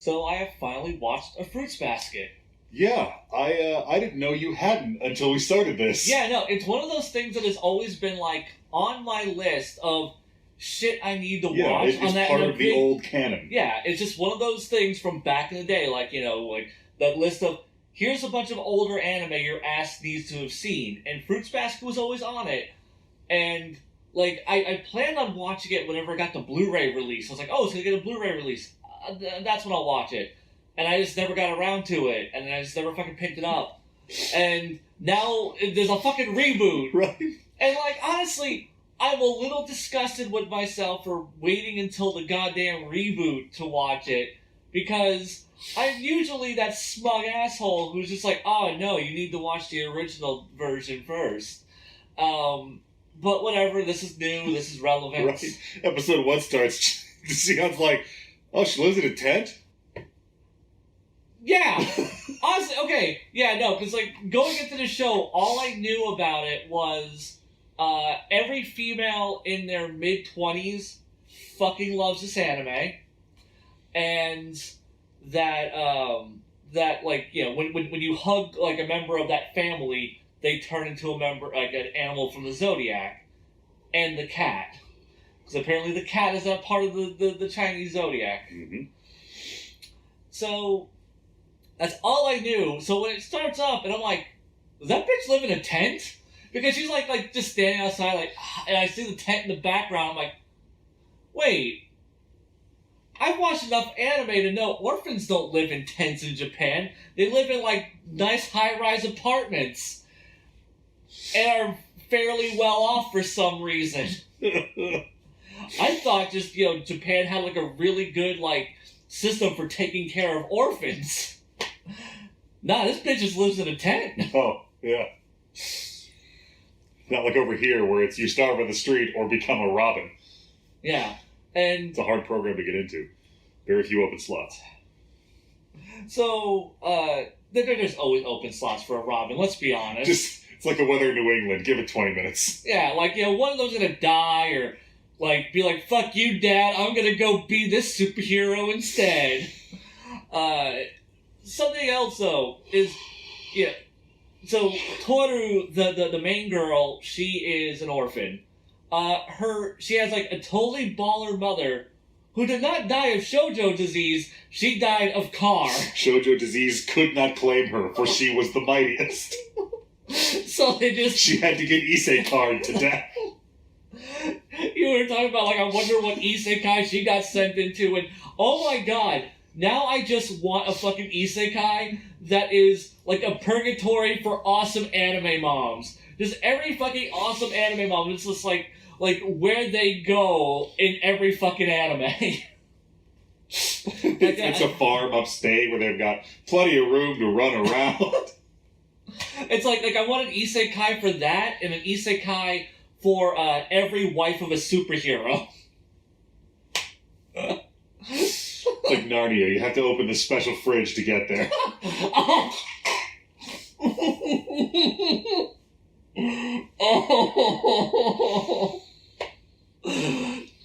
So I have finally watched A Fruits Basket. Yeah, I didn't know you hadn't until we started this. Yeah, no, it's one of those things that has always been, like, on my list of shit I need to watch. It's part of the old canon. Yeah, it's just one of those things from back in the day, like, like that list of, here's a bunch of older anime your ass needs to have seen, and Fruits Basket was always on it. And, like, I planned on watching it whenever I got the Blu-ray release. I was like, oh, it's going to get a Blu-ray release. That's when I'll watch it. And I just never got around to it, and I just never fucking picked it up. And now there's a fucking reboot. Right. And, like, honestly, I'm a little disgusted with myself for waiting until the goddamn reboot to watch it, because I'm usually that smug asshole who's just like, oh, no, you need to watch the original version first. But whatever, this is new, this is relevant. Right. Episode 1 starts, Sion's like, oh, she lives in a tent? Yeah! Honestly, okay, yeah, no, because, like, going into the show, all I knew about it was every female in their mid-20s fucking loves this anime, and that, like, when you hug, like, a member of that family, they turn into a member, like, an animal from the Zodiac, and the cat. Because apparently the cat is a part of the Chinese Zodiac. Mm-hmm. So, that's all I knew. So when it starts up, and I'm like, does that bitch live in a tent? Because she's like just standing outside, like, and I see the tent in the background. I'm like, wait, I've watched enough anime to know orphans don't live in tents in Japan. They live in, like, nice high-rise apartments. And are fairly well off for some reason. I thought just, Japan had, like, a really good, like, system for taking care of orphans. Nah, this bitch just lives in a tent. Oh, yeah. Not like over here where it's you starve on the street or become a Robin. Yeah, and... It's a hard program to get into. Very few open slots. So, there's always open slots for a Robin, let's be honest. It's like the weather in New England. Give it 20 minutes. Yeah, like, one of them's gonna die, or, like, be like, fuck you, Dad, I'm gonna go be this superhero instead. Something else, though, is, so Toru, the main girl, she is an orphan. She has, like, a totally baller mother who did not die of shoujo disease, she died of car. Shoujo disease could not claim her, for she was the mightiest. So they just... She had to get isekai to death. You were talking about, like, I wonder what isekai she got sent into, and oh my god, now I just want a fucking isekai that is like a purgatory for awesome anime moms. Just every fucking awesome anime mom, it's just like where they go in every fucking anime. It's a farm upstate where they've got plenty of room to run around. It's like I want an isekai for that, and an isekai for every wife of a superhero. Like Narnia, you have to open the special fridge to get there. Oh.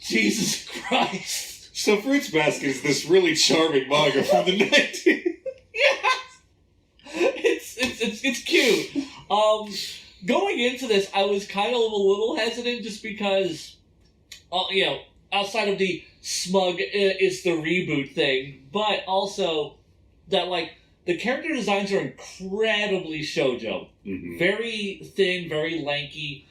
Jesus Christ. So Fruits Basket is this really charming manga from the 90s. Yeah. It's cute. Going into this, I was kind of a little hesitant just because, outside of the smug is the reboot thing, but also that, like, the character designs are incredibly shoujo. Mm-hmm. Very thin, very lanky.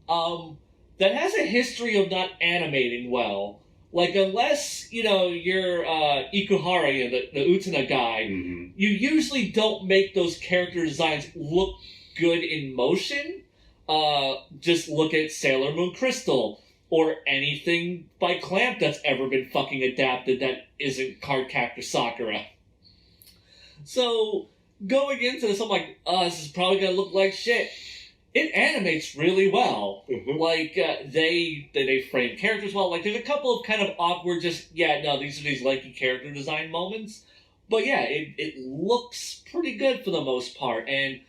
That has a history of not animating well. Like, unless, you're Ikuhara, the Utena guy, mm-hmm. you usually don't make those character designs look good in motion. Just look at Sailor Moon Crystal, or anything by Clamp that's ever been fucking adapted that isn't Cardcaptor Sakura. So, going into this, I'm like, this is probably gonna look like shit. It animates really well. Mm-hmm. Like, they frame characters well. Like, there's a couple of kind of awkward, these are these lanky character design moments. But yeah, it looks pretty good for the most part. And,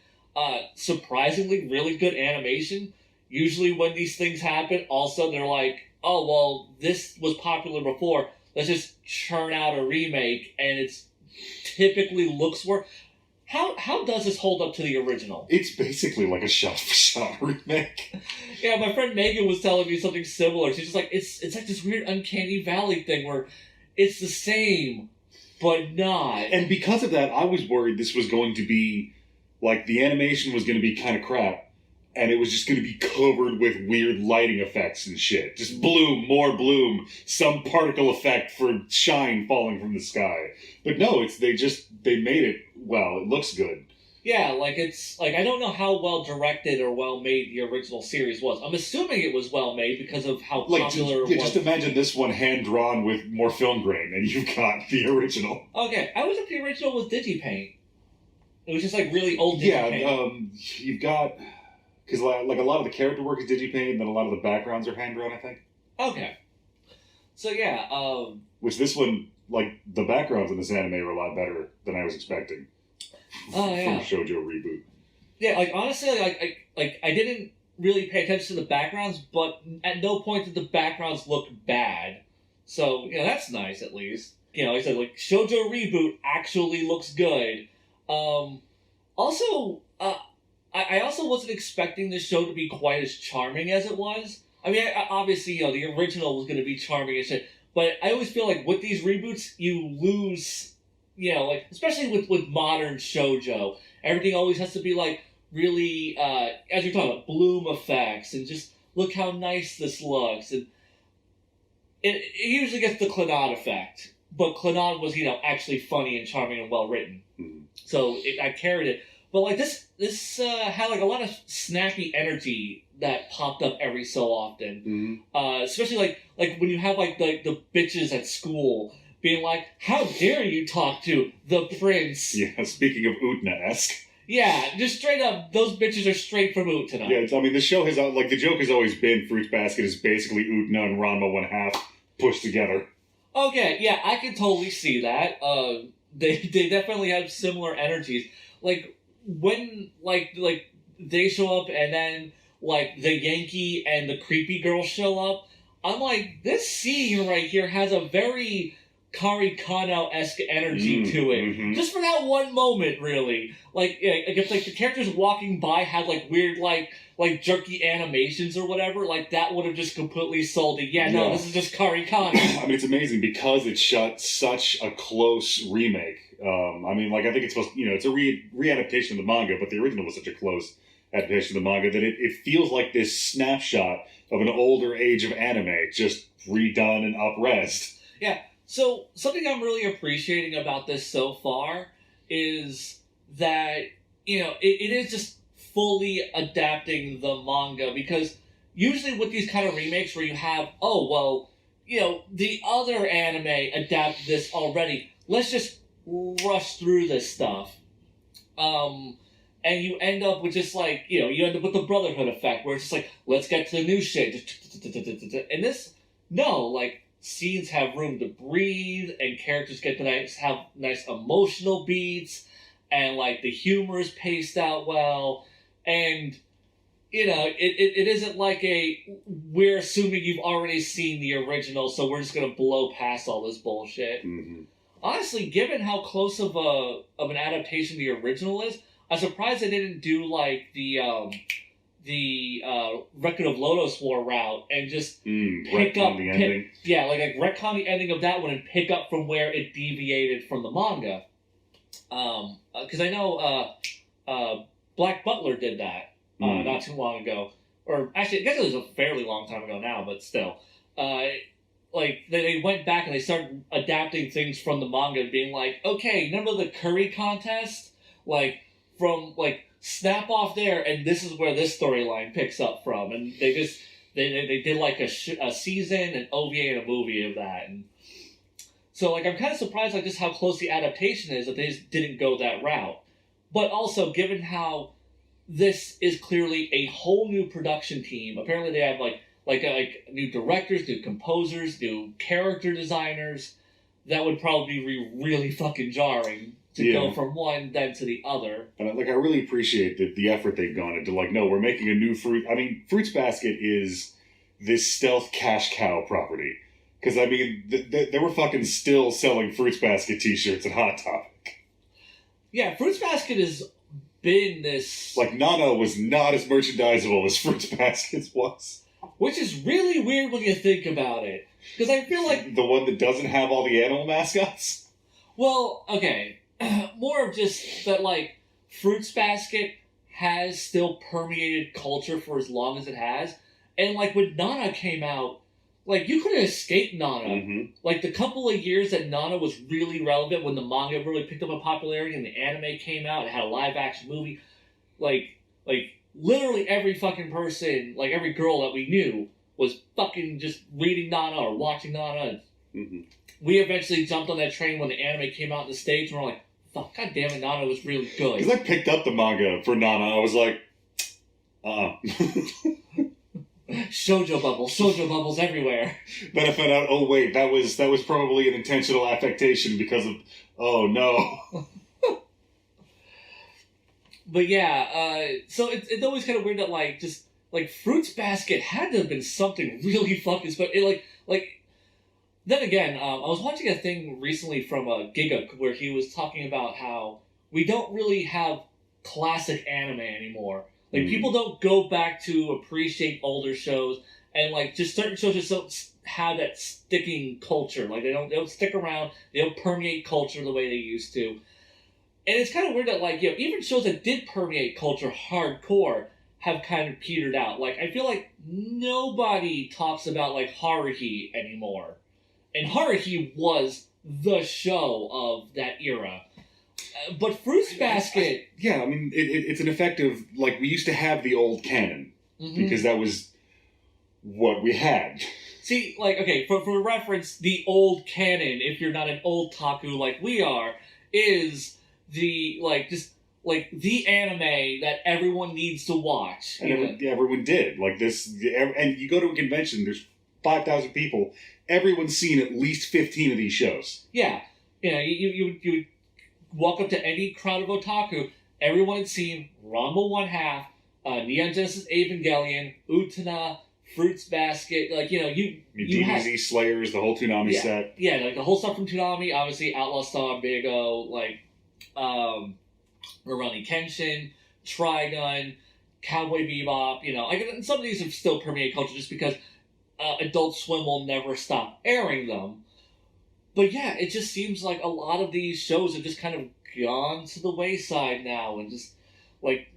surprisingly really good animation. Usually when these things happen, also they're like, oh, well, this was popular before. Let's just churn out a remake, and it's typically looks worse. How does this hold up to the original? It's basically like a shot-for-shot remake. Yeah, my friend Megan was telling me something similar. She's just like, it's like this weird uncanny valley thing where it's the same, but not. And because of that, I was worried this was going to be, like, the animation was going to be kind of crap, and it was just going to be covered with weird lighting effects and shit. Just bloom, more bloom, some particle effect for shine falling from the sky. But no, they made it, well, it looks good. Yeah, like it's like I don't know how well directed or well made the original series was. I'm assuming it was well made because of how popular it was. Just imagine this one hand drawn with more film grain, and you've got the original. Okay, I was at the original with Digipaint. It was just like really old Digipaint. Yeah, you've got because like a lot of the character work is Digipaint, and then a lot of the backgrounds are hand drawn, I think. Okay, so yeah, which this one, like the backgrounds in this anime are a lot better than I was expecting. Oh yeah, from a shoujo reboot. Yeah, like honestly, I didn't really pay attention to the backgrounds, but at no point did the backgrounds look bad. So that's nice at least. Like I said, like shoujo reboot actually looks good. Also, I also wasn't expecting this show to be quite as charming as it was. I mean, obviously, the original was going to be charming and shit, but I always feel like with these reboots, you lose. Like especially with modern shoujo, everything always has to be like really, as you're talking about, bloom effects and just look how nice this looks, and it usually gets the Clannad effect, but Clannad was actually funny and charming and well written, so I carried it. But like this had like a lot of snappy energy that popped up every so often, especially like when you have like the bitches at school. Being like, how dare you talk to the prince? Yeah, speaking of Utna-esque. Yeah, just straight up, those bitches are straight from Utna. Yeah, I mean, the show has, like, the joke has always been Fruits Basket is basically Utna and Ranma 1/2 pushed together. Okay, yeah, I can totally see that. They definitely have similar energies. Like, when, like they show up and then, like, the Yankee and the creepy girl show up, I'm like, this scene right here has a very Kari Kano-esque energy to it. Mm-hmm. Just for that one moment, really. Like if like the characters walking by had like weird like jerky animations or whatever, like that would have just completely sold it. Yeah, no, this is just Kari Kano. I mean, it's amazing because it's such a close remake. I mean, like I think it's supposed it's a re-adaptation of the manga, but the original was such a close adaptation of the manga that it feels like this snapshot of an older age of anime just redone and up-resed. Yeah. So, something I'm really appreciating about this so far is that, it is just fully adapting the manga, because usually with these kind of remakes where you have, the other anime adapted this already, let's just rush through this stuff. And you end up with just like, you end up with the Brotherhood effect, where it's just like, let's get to the new shit. And this, no, like, scenes have room to breathe, and characters get to have nice emotional beats, and like the humor is paced out well, and it isn't like we're assuming you've already seen the original, so we're just gonna blow past all this bullshit. Mm-hmm. Honestly, given how close of an adaptation the original is, I'm surprised they didn't do like the Record of Lodoss War route and just pick up the ending. Like retcon the ending of that one and pick up from where it deviated from the manga. Because I know Black Butler did that not too long ago, or actually I guess it was a fairly long time ago now, but still, like they went back and they started adapting things from the manga, being like, okay, remember the curry contest, like from like. Snap off there, and this is where this storyline picks up from, and they did like a season, an OVA, and a movie of that, and so like I'm kind of surprised like just how close the adaptation is that they just didn't go that route, but also given how this is clearly a whole new production team. Apparently they have like new directors, new composers, new character designers. That would probably be really fucking jarring. To go from one then to the other. And I really appreciate the effort they've gone into. Like, no, we're making a new fruit. I mean, Fruits Basket is this stealth cash cow property. Because, I mean, they were fucking still selling Fruits Basket t-shirts at Hot Topic. Yeah, Fruits Basket has been this... Like, Nana was not as merchandisable as Fruits Basket was. Which is really weird when you think about it. Because I feel like... The one that doesn't have all the animal mascots? Well, okay. More of just that, like, Fruits Basket has still permeated culture for as long as it has. And, like, when Nana came out, like, you couldn't escape Nana. Mm-hmm. Like, the couple of years that Nana was really relevant, when the manga really picked up in popularity and the anime came out and had a live-action movie, like, literally every fucking person, like, every girl that we knew was fucking just reading Nana or watching Nana. Mm-hmm. We eventually jumped on that train when the anime came out in the States, and we're like, fuck, god damn it, Nana was really good. Because I picked up the manga for Nana, I was like, Shoujo bubbles everywhere. Then I found out, oh wait, that was probably an intentional affectation because of, oh no. But yeah, so it's always kind of weird that, like, just, like, Fruits Basket had to have been something really fucking special. Then again, I was watching a thing recently from Giga where he was talking about how we don't really have classic anime anymore. Like, people don't go back to appreciate older shows, and, like, just certain shows just don't have that sticking culture. Like, they don't stick around, they don't permeate culture the way they used to. And it's kind of weird that, like, you know, even shows that did permeate culture hardcore have kind of petered out. Like, I feel like nobody talks about, like, Haruhi anymore. And Haruhi was the show of that era. But Fruits Basket... Yeah, I mean, it's an effective... Like, we used to have the old canon, because that was what we had. See, like, okay, for reference, the old canon, if you're not an old taku like we are, is the, like, just... like, the anime that everyone needs to watch. And everyone did. Like, this... And you go to a convention, there's 5,000 people. Everyone's seen at least 15 of these shows. Yeah. You know, you would walk up to any crowd of otaku, everyone had seen Ranma 1/2, Neon Genesis Evangelion, Utena, Fruits Basket, like, you know, you had... DBZ, Slayers, the whole Toonami set. Yeah, like, the whole stuff from Toonami, obviously, Outlaw Star, Bigo, like, Rurouni Kenshin, Trigun, Cowboy Bebop, you know, like, some of these have still permeated culture just because Adult Swim will never stop airing them. But yeah, it just seems like a lot of these shows have just kind of gone to the wayside now, and just, like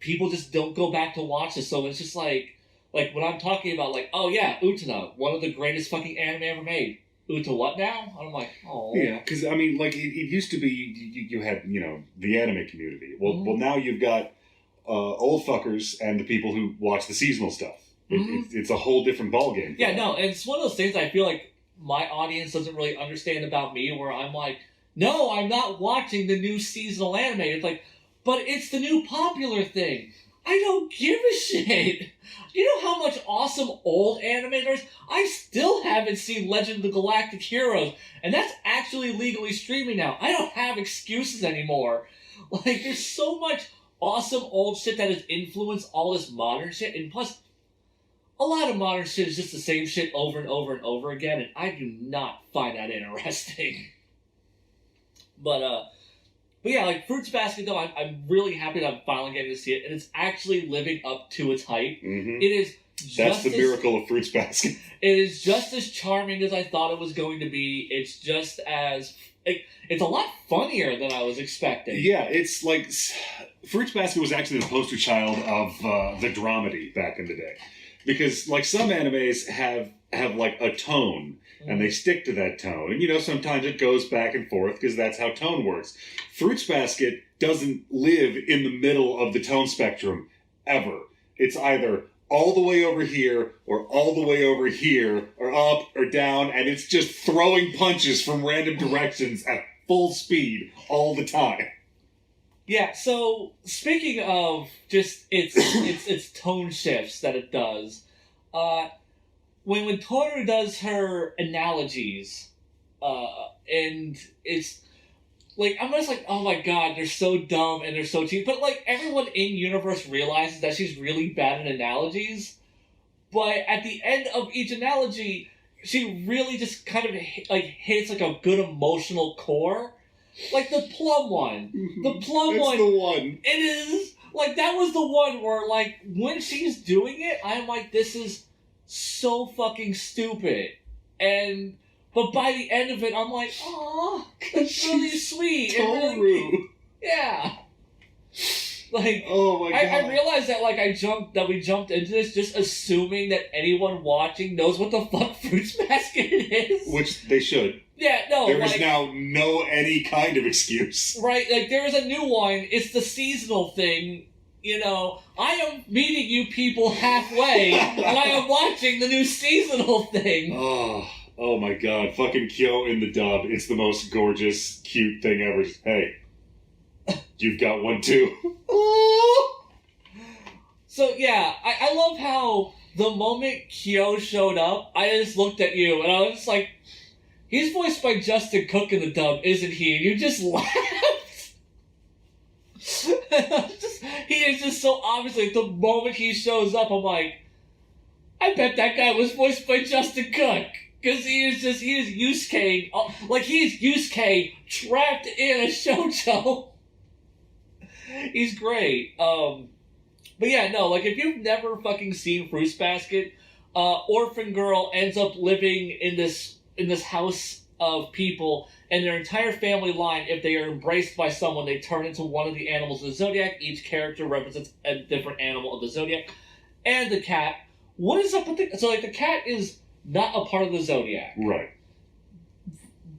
people just don't go back to watch this, so it's just like when I'm talking about, like, oh yeah, Utena, one of the greatest fucking anime ever made. Uta what now? I'm like, oh. Yeah, because, I mean, like, it used to be, you had, you know, the anime community. Well, now you've got old fuckers and the people who watch the seasonal stuff. It's a whole different ballgame. Yeah, no, and it's one of those things I feel like my audience doesn't really understand about me, where I'm like, no, I'm not watching the new seasonal anime. It's like, but it's the new popular thing. I don't give a shit. You know how much awesome old anime there is? I still haven't seen Legend of the Galactic Heroes, and that's actually legally streaming now. I don't have excuses anymore. Like, there's so much awesome old shit that has influenced all this modern shit, and plus, a lot of modern shit is just the same shit over and over and over again, and I do not find that interesting. But yeah, like, Fruits Basket, though, I'm really happy that I'm finally getting to see it, and it's actually living up to its hype. Mm-hmm. It is just That's the miracle of Fruits Basket. It is just as charming as I thought it was going to be. It's just as... it's a lot funnier than I was expecting. Yeah, it's like... Fruits Basket was actually the poster child of the dramedy back in the day. Because, like, some animes have like, a tone, and they stick to that tone. And, you know, sometimes it goes back and forth, because that's how tone works. Fruits Basket doesn't live in the middle of the tone spectrum, ever. It's either all the way over here, or all the way over here, or up, or down, and it's just throwing punches from random directions at full speed all the time. Yeah, so speaking of just its tone shifts that it does, when Toru does her analogies, and it's like, I'm just like, oh my god, they're so dumb and they're so cheap. But, like, everyone in universe realizes that she's really bad at analogies, but at the end of each analogy, she really just kind of like hits like a good emotional core. Like the plum one. The plum one. That's the one. It is, like, that was the one where, like, when she's doing it, I'm like, this is so fucking stupid. But by the end of it, I'm like, aw, that's really sweet. Toru. Really, yeah. Like, oh my god. I realized that, like, we jumped into this just assuming that anyone watching knows what the fuck Fruits Basket is. Which they should. Yeah, no, There is now no any kind of excuse. Right, like, there is a new one. It's the seasonal thing. You know, I am meeting you people halfway, and I am watching the new seasonal thing. Oh my god. Fucking Kyo in the dub. It's the most gorgeous, cute thing ever. Hey, you've got one too. So, yeah, I love how the moment Kyo showed up, I just looked at you, and I was just like, he's voiced by Justin Cook in the dub, isn't he? And you just laughed. He is just so obviously, the moment he shows up, I'm like, I bet that guy was voiced by Justin Cook. Because he is Yusuke, like, he is Yusuke trapped in a shoujo. He's great. But yeah, no, like, if you've never fucking seen Fruits Basket, Orphan Girl ends up living in this house of people, and their entire family line, if they are embraced by someone, they turn into one of the animals of the Zodiac. Each character represents a different animal of the Zodiac. And the cat. What is up with the... So, like, the cat is not a part of the Zodiac. Right.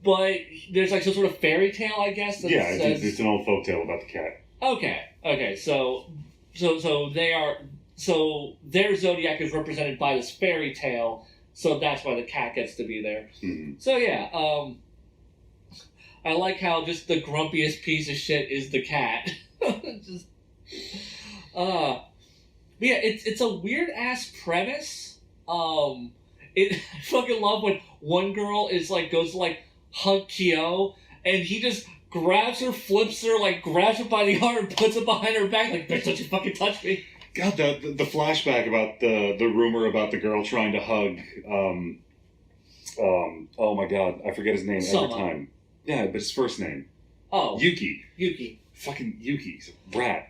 But there's, like, some sort of fairy tale, I guess? That it's an old folktale about the cat. Okay, so they are... So their Zodiac is represented by this fairy tale, so that's why the cat gets to be there. Mm-hmm. So yeah, I like how just the grumpiest piece of shit is the cat. Just, but yeah, it's a weird ass premise. I fucking love when one girl goes to like hug Kyo, and he just grabs her, flips her, like grabs her by the arm, and puts it behind her back, like, bitch, don't you fucking touch me. God, the flashback about the rumor about the girl trying to hug, oh my god, I forget his name every time. Yeah, but his first name. Oh. Yuki. Fucking Yuki. He's a brat.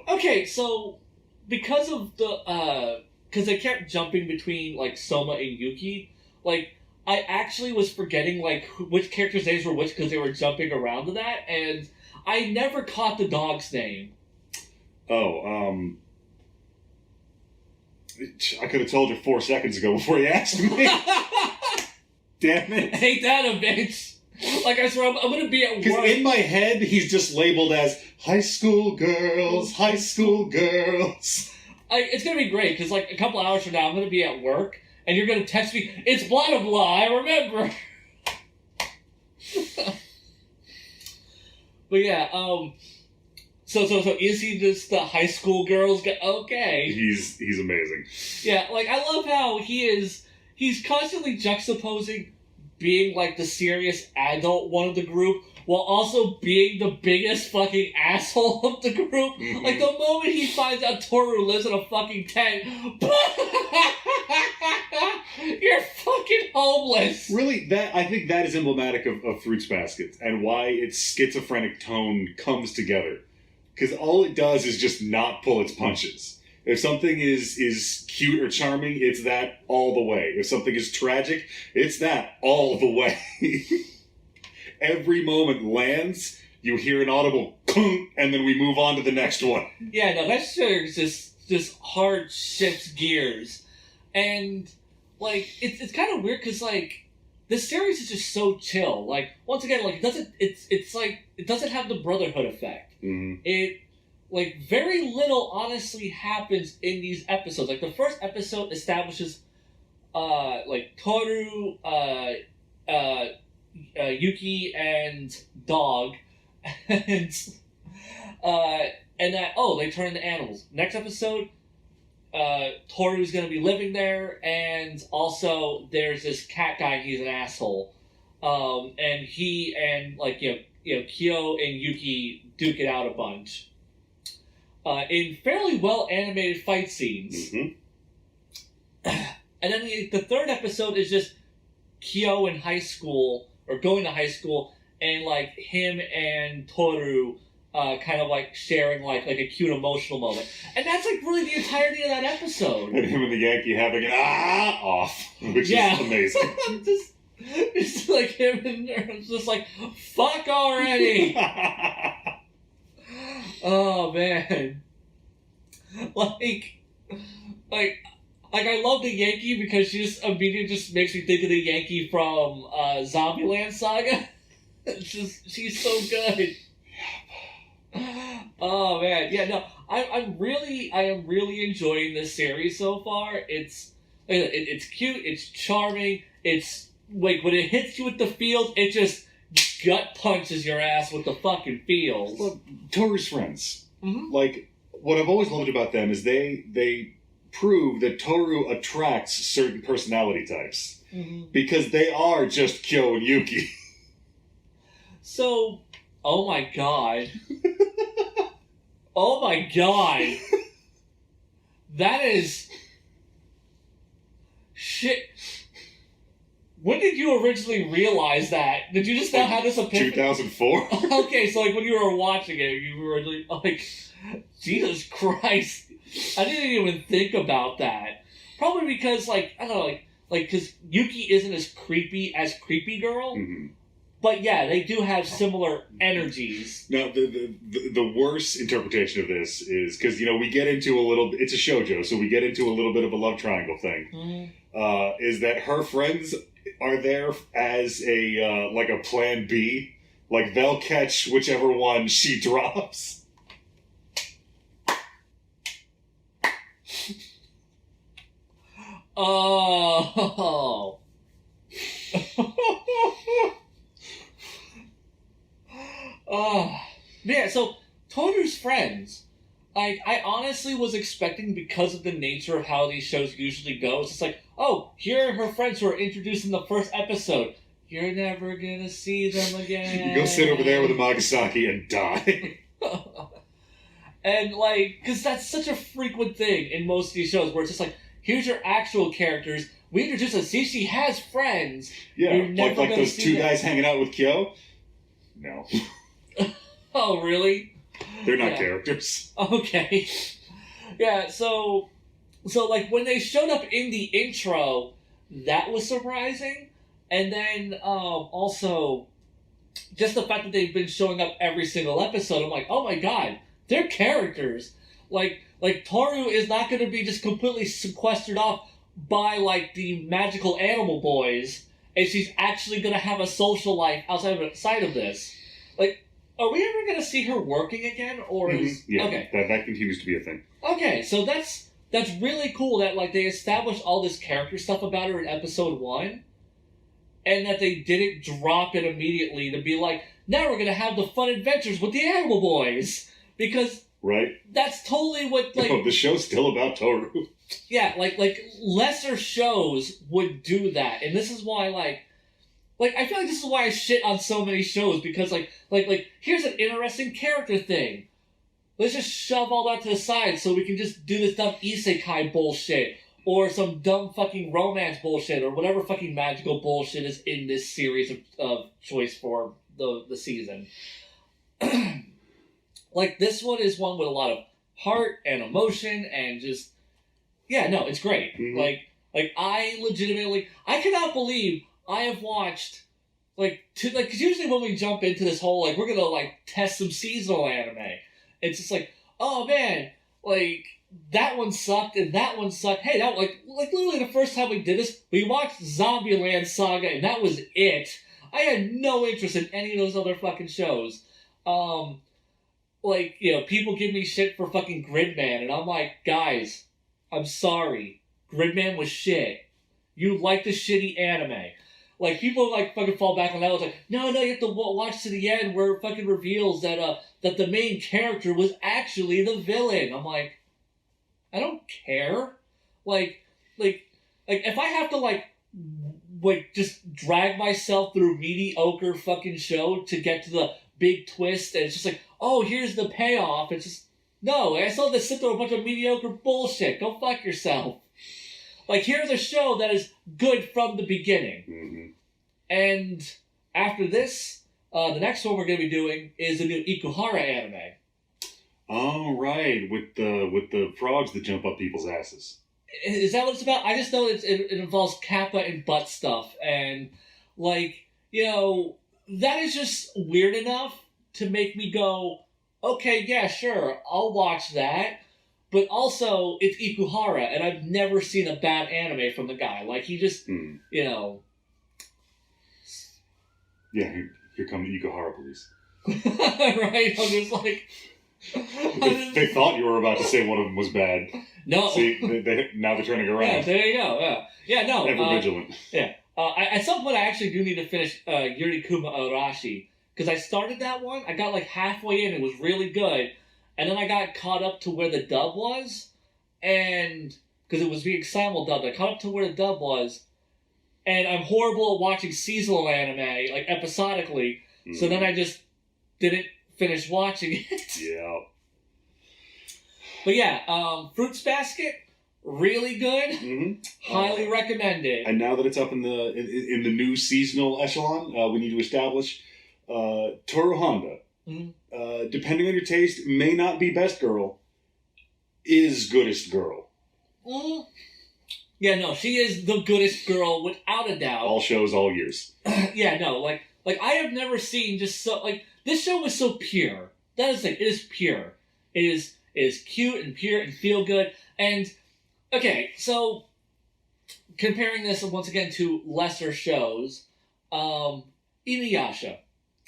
Okay, so, because of because they kept jumping between, like, Soma and Yuki, like, I actually was forgetting, like, which characters' names were which because they were jumping around to that, and I never caught the dog's name. I could have told you 4 seconds ago before you asked me. Damn it. Ain't that a bitch? Like, I swear, I'm going to be at work. Because in my head, he's just labeled as high school girls, high school girls. It's going to be great, because, like, a couple hours from now, I'm going to be at work, and you're going to text me, it's blah, blah, blah, I remember. But yeah, So is he just the high school girls guy? Okay. He's amazing. Yeah, like, I love how he's constantly juxtaposing being, like, the serious adult one of the group while also being the biggest fucking asshole of the group. Mm-hmm. Like, the moment he finds out Toru lives in a fucking tent, you're fucking homeless. Really, I think that is emblematic of Fruits Basket and why its schizophrenic tone comes together. Because all it does is just not pull its punches. If something is cute or charming, it's that all the way. If something is tragic, it's that all the way. Every moment lands, you hear an audible kunk, and then we move on to the next one. Yeah, no, that shit just hard shifts gears. And, like, it's kind of weird because, like, this series is just so chill. Like, once again, like, it doesn't have the Brotherhood effect. Mm-hmm. It, like, very little honestly happens in these episodes. Like, the first episode establishes, like, Toru, Yuki, and Dog, and that, they turn into animals. Next episode, Toru's gonna be living there, and also there's this cat guy, he's an asshole. And he and, like, Kyo and Yuki duke it out a bunch. In fairly well animated fight scenes. Mm-hmm. And then the third episode is just Kyo in high school, or going to high school, and like him and Toru kind of like sharing like a cute emotional moment, and that's like really the entirety of that episode. And him and the Yankee having an off, which is amazing. It's like him and her just like, fuck already. Oh man, like I love the Yankee because she just immediately just makes me think of the Yankee from Zombieland Saga. She's so good. Oh man, yeah, no, I am really enjoying this series so far. It's cute, it's charming, it's like when it hits you with the feels, it just gut punches your ass with the fucking feels. Well, Toru's friends, Mm-hmm. like what I've always loved about them is they prove that Toru attracts certain personality types because they are just Kyo and Yuki. So, oh my god. Oh my god. That is... Shit. When did you originally realize that? Did you just now have this opinion? 2004? Okay, so like when you were watching it, you were like, Jesus Christ. I didn't even think about that. Probably because, like, I don't know, like, because Yuki isn't as Creepy Girl. Mm-hmm. But yeah, they do have similar energies. Now, the worst interpretation of this is, because, we get into it's a shoujo, so we get into a little bit of a love triangle thing, is that her friends are there as a plan B. Like, they'll catch whichever one she drops. Oh. Oh, yeah, so Toru's friends, like, I honestly was expecting, because of the nature of how these shows usually go, it's just like, oh, here are her friends who are introduced in the first episode. You're never gonna see them again. You go sit over there with a Magasaki and die. And, like, because that's such a frequent thing in most of these shows, where it's just like, here's your actual characters, we introduce us, see, she has friends. Yeah, like those two guys hanging out with Kyo? No. Oh, really? They're not characters. Okay. Yeah, so like when they showed up in the intro, that was surprising. And then also just the fact that they've been showing up every single episode, I'm like, oh my god, they're characters. Like Toru is not going to be just completely sequestered off by like the magical animal boys, and she's actually going to have a social life outside of this. Like, are we ever going to see her working again, or is yeah? Okay, that continues to be a thing. Okay, so that's really cool that like they established all this character stuff about her in episode 1, and that they didn't drop it immediately to be like, now we're going to have the fun adventures with the animal boys, because right, that's totally what like. No, the show's still about Toru. Yeah, like lesser shows would do that, and this is why like I feel like this is why I shit on so many shows, because like here's an interesting character thing. Let's just shove all that to the side so we can just do this dumb isekai bullshit, or some dumb fucking romance bullshit, or whatever fucking magical bullshit is in this series of choice for the season. Like, this one is one with a lot of heart and emotion and just... Yeah, no, it's great. Mm-hmm. Like I legitimately... I cannot believe I have watched... because usually when we jump into this whole, like, we're gonna, like, test some seasonal anime, it's just like, oh, man, like, that one sucked and that one sucked. Hey, that, like literally the first time we did this, we watched Zombieland Saga and that was it. I had no interest in any of those other fucking shows. Like, people give me shit for fucking Gridman, and I'm like, guys, I'm sorry. Gridman was shit. You like the shitty anime. Like, people, like, fucking fall back on that. I was like, no, you have to watch to the end where it fucking reveals that the main character was actually the villain. I'm like, I don't care. Like, if I have to, like, just drag myself through mediocre fucking show to get to the big twist, and it's just like, oh, here's the payoff. It's just, no, I still have to sit through a bunch of mediocre bullshit. Go fuck yourself. Like, here's a show that is good from the beginning. Mm-hmm. And after this, The next one we're going to be doing is the new Ikuhara anime. Oh, right, with the frogs that jump up people's asses. Is that what it's about? I just know it involves kappa and butt stuff, and like that is just weird enough to make me go, okay, yeah, sure, I'll watch that. But also, it's Ikuhara, and I've never seen a bad anime from the guy. Like he just, Yeah, here come the Ikuhara police. right? I'm just like. They thought you were about to say one of them was bad. No. See, now they're turning around. Yeah, there you go. Yeah, no. Ever vigilant. Yeah. At some point, I actually do need to finish Yuri Kuma Arashi. Because I started that one, I got like halfway in, it was really good. And then I got caught up to where the dub was. And, because it was being simul-dubbed, I caught up to where the dub was. And I'm horrible at watching seasonal anime, like episodically. So then I just didn't finish watching it. Yeah. But yeah, Fruits Basket, really good. Mm-hmm. Highly recommended. And now that it's up in the new seasonal echelon, we need to establish Toru Honda. Mm-hmm. Depending on your taste, may not be best girl, is goodest girl. Mm. Yeah, no, she is the goodest girl without a doubt. All shows, all years. Yeah, no, like I have never seen just so like this show was so pure. That is the thing. It is pure. It is cute and pure and feel good. And okay, so comparing this once again to lesser shows, Inuyasha,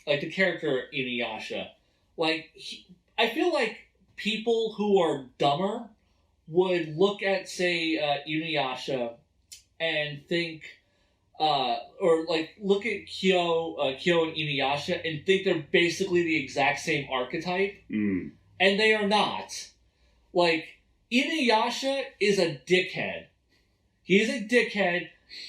like the character Inuyasha, like I feel like people who are dumber would look at say Inuyasha and think. Or like look at Kyo and Inuyasha and think they're basically the exact same archetype, and they are not. Like Inuyasha is a dickhead. He's a dickhead,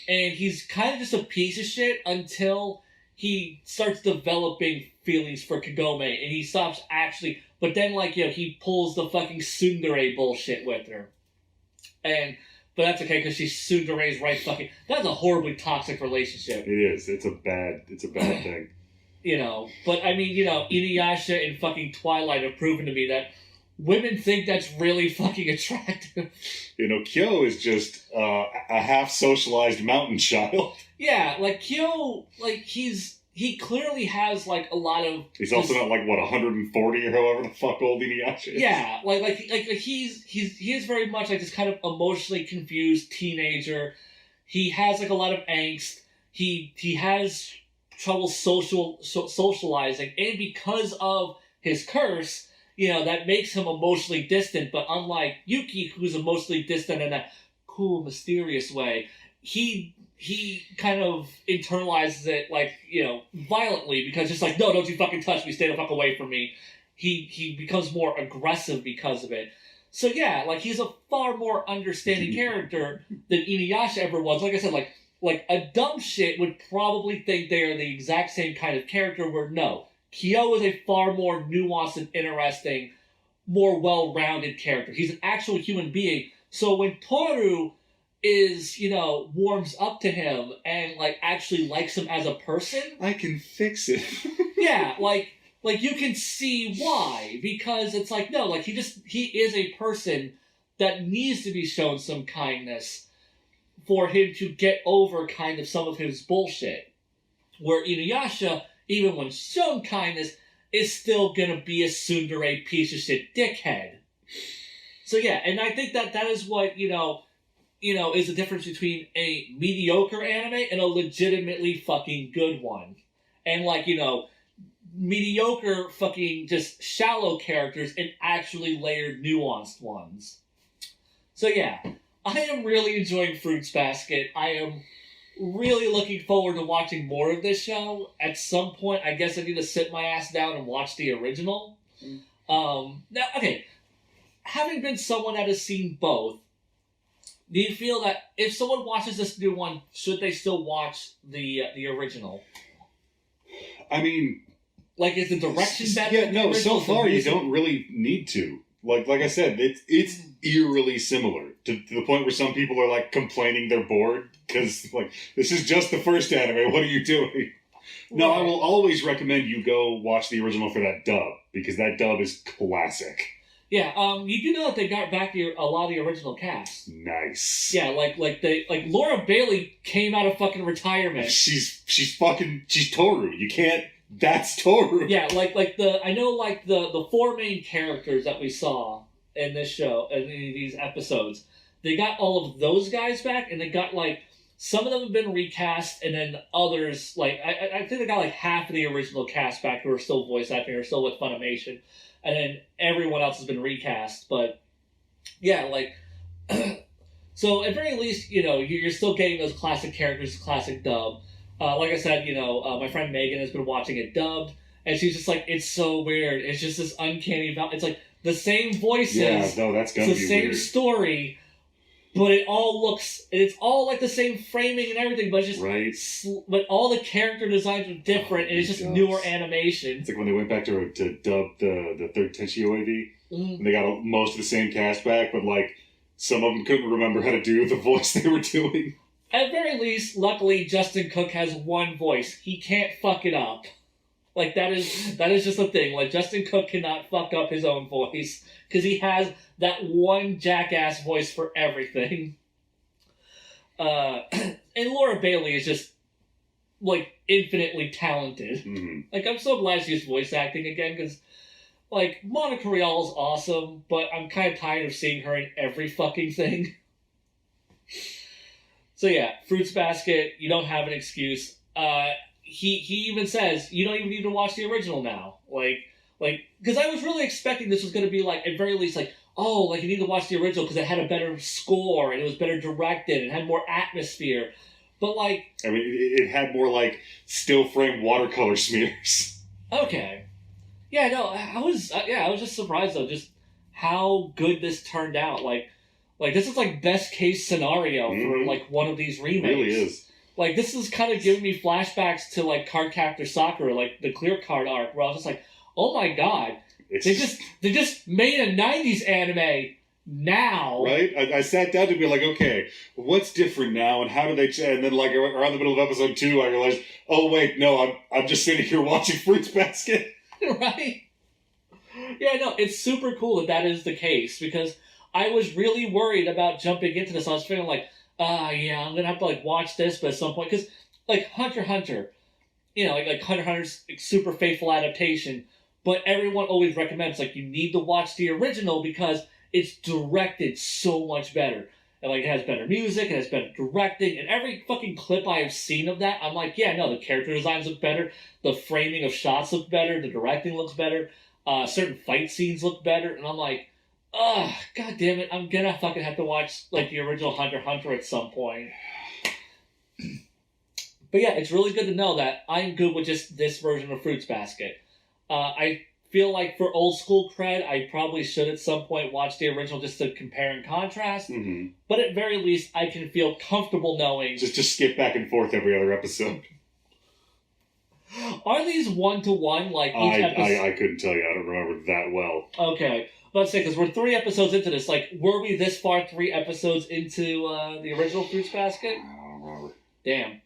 and he's kind of just a piece of shit until he starts developing feelings for Kagome, and he stops actually. But then, like he pulls the fucking tsundere bullshit with her, But that's okay because she's Tsundere's right fucking. That's a horribly toxic relationship. It is. It's a bad thing. But I mean, Inuyasha and fucking Twilight have proven to me that women think that's really fucking attractive. Kyo is just a half socialized mountain child. Yeah, like Kyo, like he clearly has like a lot of. He's also not like 140 or however the fuck old Inuyasha is. Yeah, like he is very much like this kind of emotionally confused teenager. He has like a lot of angst. He has trouble socializing, and because of his curse, that makes him emotionally distant. But unlike Yuki, who's emotionally distant in a cool, mysterious way, he kind of internalizes it, like, violently, because it's like, no, don't you fucking touch me, stay the fuck away from me. He becomes more aggressive because of it. So yeah, like, he's a far more understanding character than Inuyasha ever was. Like I said, like a dumb shit would probably think they are the exact same kind of character, where no, Kyo is a far more nuanced and interesting, more well-rounded character. He's an actual human being. So when Toru is, warms up to him and, like, actually likes him as a person. I can fix it. Yeah, like you can see why. Because it's like, no, like, he is a person that needs to be shown some kindness for him to get over kind of some of his bullshit. Where Inuyasha, even when shown kindness, is still gonna be a tsundere piece of shit dickhead. So yeah, and I think that is what, is the difference between a mediocre anime and a legitimately fucking good one. And, like, mediocre fucking just shallow characters and actually layered, nuanced ones. So yeah, I am really enjoying Fruits Basket. I am really looking forward to watching more of this show. At some point, I guess I need to sit my ass down and watch the original. Now, okay, having been someone that has seen both, do you feel that if someone watches this new one, should they still watch the original? I mean, like, is the direction better? Yeah, no. So far, you don't really need to. Like I said, it's eerily similar to the point where some people are like complaining they're bored because, like, this is just the first anime. What are you doing? No, Right. I will always recommend you go watch the original for that dub, because that dub is classic. Yeah, you do know that they got back a lot of the original cast. Nice. Yeah, like Laura Bailey came out of fucking retirement. She's Toru. You can't. That's Toru. Yeah, I know the four main characters that we saw in this show in these episodes. They got all of those guys back, and they got like some of them have been recast, and then others like I think they got like half of the original cast back who are still voice acting or still with Funimation, and then everyone else has been recast. But yeah, like so at very least, you know, you're still getting those classic characters, classic dub. Like I said, you know, my friend Megan has been watching it dubbed, and she's just like, it's so weird. It's just this uncanny. It's like the same voices. Yeah, no, that's gonna it's be the same weird. Story, but it's all like the same framing and everything, but it's just Right. But all the character designs are different, and it's just newer animation. It's like when they went back to dub the third Tenchi AV, Mm. and they got most of the same cast back, but like some of them couldn't remember how to do the voice they were doing. At very least, luckily, Justin Cook has one voice. He can't fuck it up. Like, that is just a thing. Like, Justin Cook cannot fuck up his own voice. Because he has that one jackass voice for everything. And Laura Bailey is just, like, infinitely talented. Mm-hmm. Like, I'm so glad she's voice acting again, because, like, Monica Rial is awesome, but I'm kind of tired of seeing her in every fucking thing. So yeah, Fruits Basket, you don't have an excuse. He even says, you don't even need to watch the original now. Like, because I was really expecting this was going to be like, at very least, like, oh, like you need to watch the original because it had a better score and it was better directed and had more atmosphere. But like, I mean, it had more like still frame watercolor smears. okay, yeah, no, I was just surprised though, just how good this turned out. Like this is like best case scenario for like one of these remakes. It really is. Like this is kind of giving me flashbacks to like Cardcaptor Sakura, like the Clear Card arc, where I was just like, oh my god, they just made a '90s anime now, right? I sat down to be like, okay, what's different now, and how do they? And then like around the middle of episode 2, I realized, oh wait, no, I'm just sitting here watching Fruits Basket. Right? Yeah, no, it's super cool that is the case because I was really worried about jumping into this. I was feeling like, yeah, I'm gonna have to like watch this, but at some point, because like Hunter x Hunter, you know, like Hunter x Hunter's super faithful adaptation, but everyone always recommends like you need to watch the original because it's directed so much better. And like it has better music, it has better directing, and every fucking clip I have seen of that, I'm like, yeah, no, the character designs look better, the framing of shots look better, the directing looks better, certain fight scenes look better, and I'm like, ugh, god damn it, I'm gonna fucking have to watch like the original Hunter x Hunter at some point. But yeah, it's really good to know that I'm good with just this version of Fruits Basket. I feel like for old school cred, I probably should at some point watch the original just to compare and contrast. Mm-hmm. But at very least, I can feel comfortable knowing... Just skip back and forth every other episode. Are these 1-to-1? Like each episode? I couldn't tell you. I don't remember that well. Okay. Let's say, because we're 3 episodes into this. Like, were we this far 3 episodes into the original Fruits Basket? I don't remember. Damn.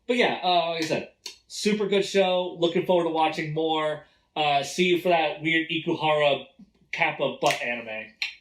But yeah, like I said, super good show. Looking forward to watching more. See you for that weird Ikuhara Kappa butt anime.